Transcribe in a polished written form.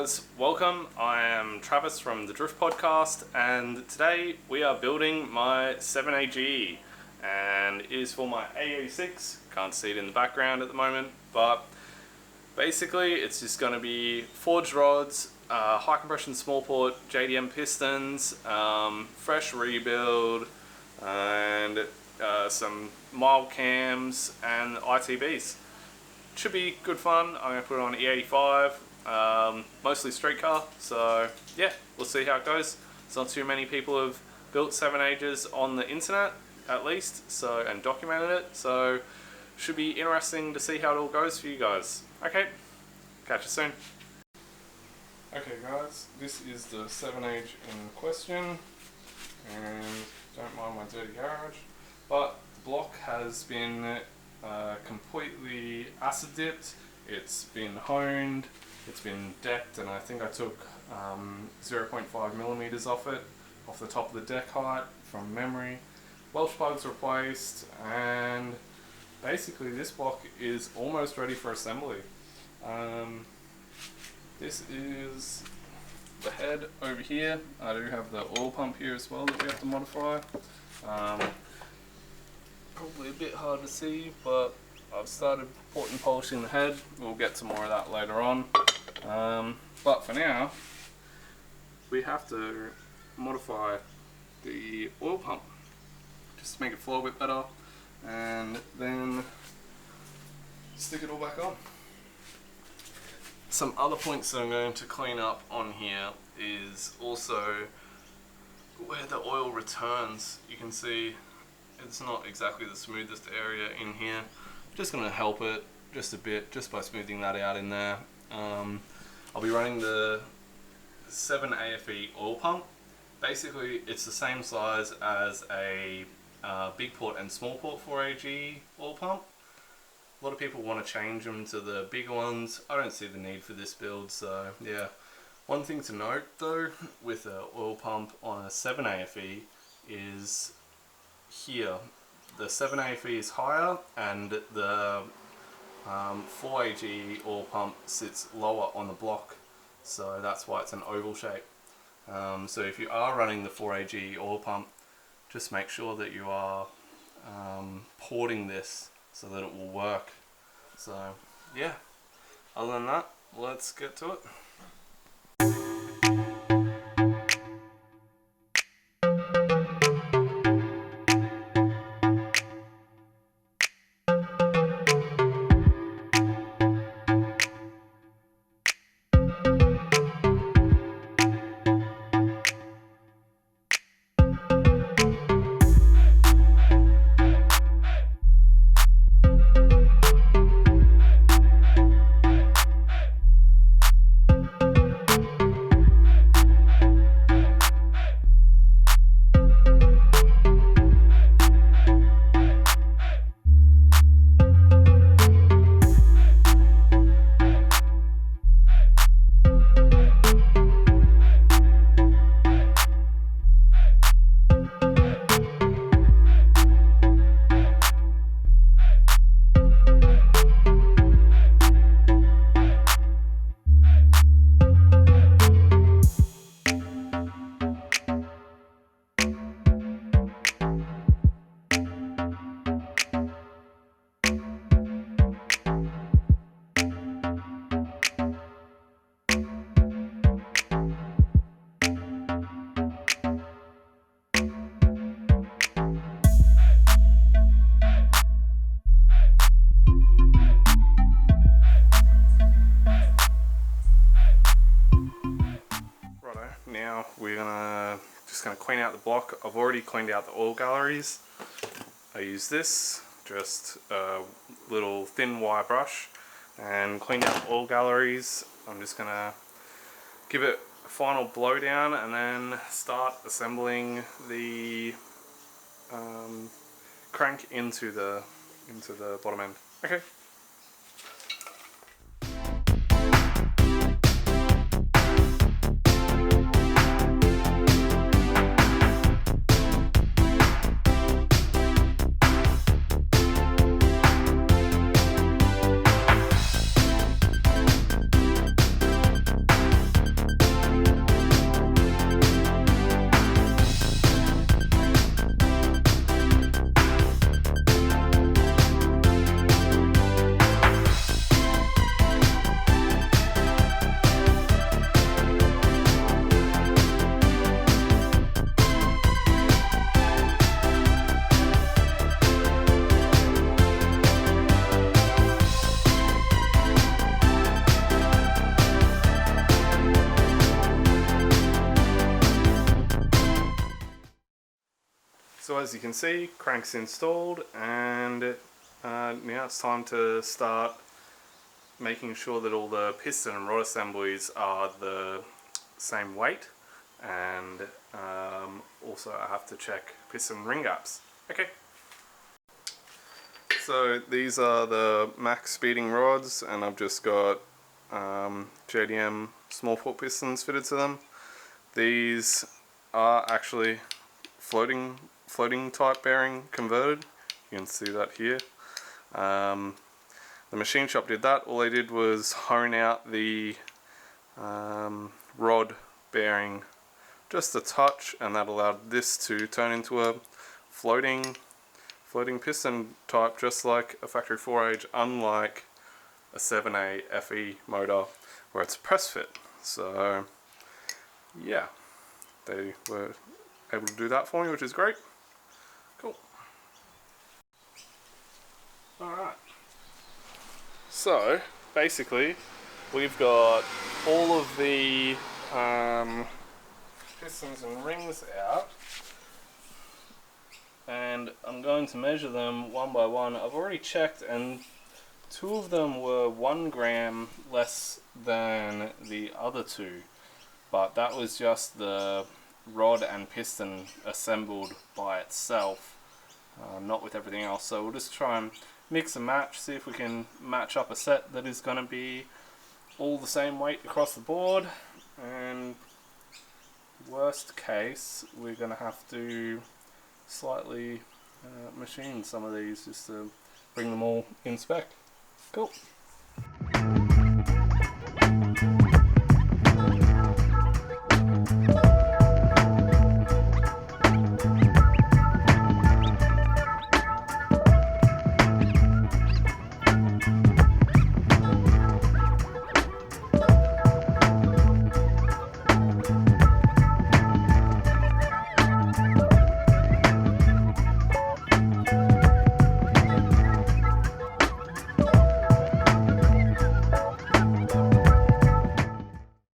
guys, welcome. I am Travis from the Drift Podcast, and today we are building my 7AG, and it is for my AE86. Can't see it in the background at the moment, but basically it's just going to be forged rods, high compression small port JDM pistons, fresh rebuild, and some mild cams and ITBs. Should be good fun. I'm going to put it on AE85, mostly street car, so yeah, we'll see how it goes. It's not too many people have built 7A's on the internet, at least, so, and documented it, so should be interesting to see how it all goes for you guys. Okay, catch you soon. Okay guys, this is the 7H in question, and don't mind my dirty garage, but the block has been completely acid dipped, it's been honed, it's been decked, and I think I took 0.5 millimeters off it, off the top of the deck height from memory. Welch plugs replaced, and basically this block is almost ready for assembly. This is the head over here. I do have the oil pump here as well that we have to modify. Probably a bit hard to see, but I've started port and polishing the head. We'll get to more of that later on. But for now, we have to modify the oil pump just to make it flow a bit better, and then stick it all back on. Some other points that I'm going to clean up on here is also where the oil returns. You can see it's not exactly the smoothest area in here. I'm just going to help it just a bit, just by smoothing that out in there. I'll be running the 7AFE oil pump. Basically, it's the same size as a big port and small port 4AG oil pump. A lot of people want to change them to the bigger ones. I don't see the need for this build, so yeah. One thing to note though with an oil pump on a 7AFE is here. The 7AFE is higher and the 4AG oil pump sits lower on the block, so that's why it's an oval shape. So if you are running the 4AG oil pump, just make sure that you are porting this so that it will work. So yeah, other than that, let's get to it. Now we're just gonna clean out the block. I've already cleaned out the oil galleries. I use this, just a little thin wire brush, and cleaned out the oil galleries. I'm just gonna give it a final blow down and then start assembling the crank into the bottom end. Okay. So as you can see, crank's installed, and now it's time to start making sure that all the piston and rod assemblies are the same weight, and also I have to check piston ring gaps. Okay. So these are the max speeding rods, and I've just got JDM small foot pistons fitted to them. These are actually floating type bearing converted. You can see that here. The machine shop did that. All they did was hone out the rod bearing just a touch, and that allowed this to turn into a floating piston type, just like a factory 4-age, unlike a 7A FE motor where it's press fit. So yeah, they were able to do that for me, which is great. Cool. Alright, so basically we've got all of the pistons and rings out, and I'm going to measure them one by one. I've already checked, and 2 of them were 1 gram less than the other 2, but that was just the rod and piston assembled by itself, not with everything else. So we'll just try and mix and match, see if we can match up a set that is going to be all the same weight across the board, and worst case we're going to have to slightly machine some of these just to bring them all in spec. Cool.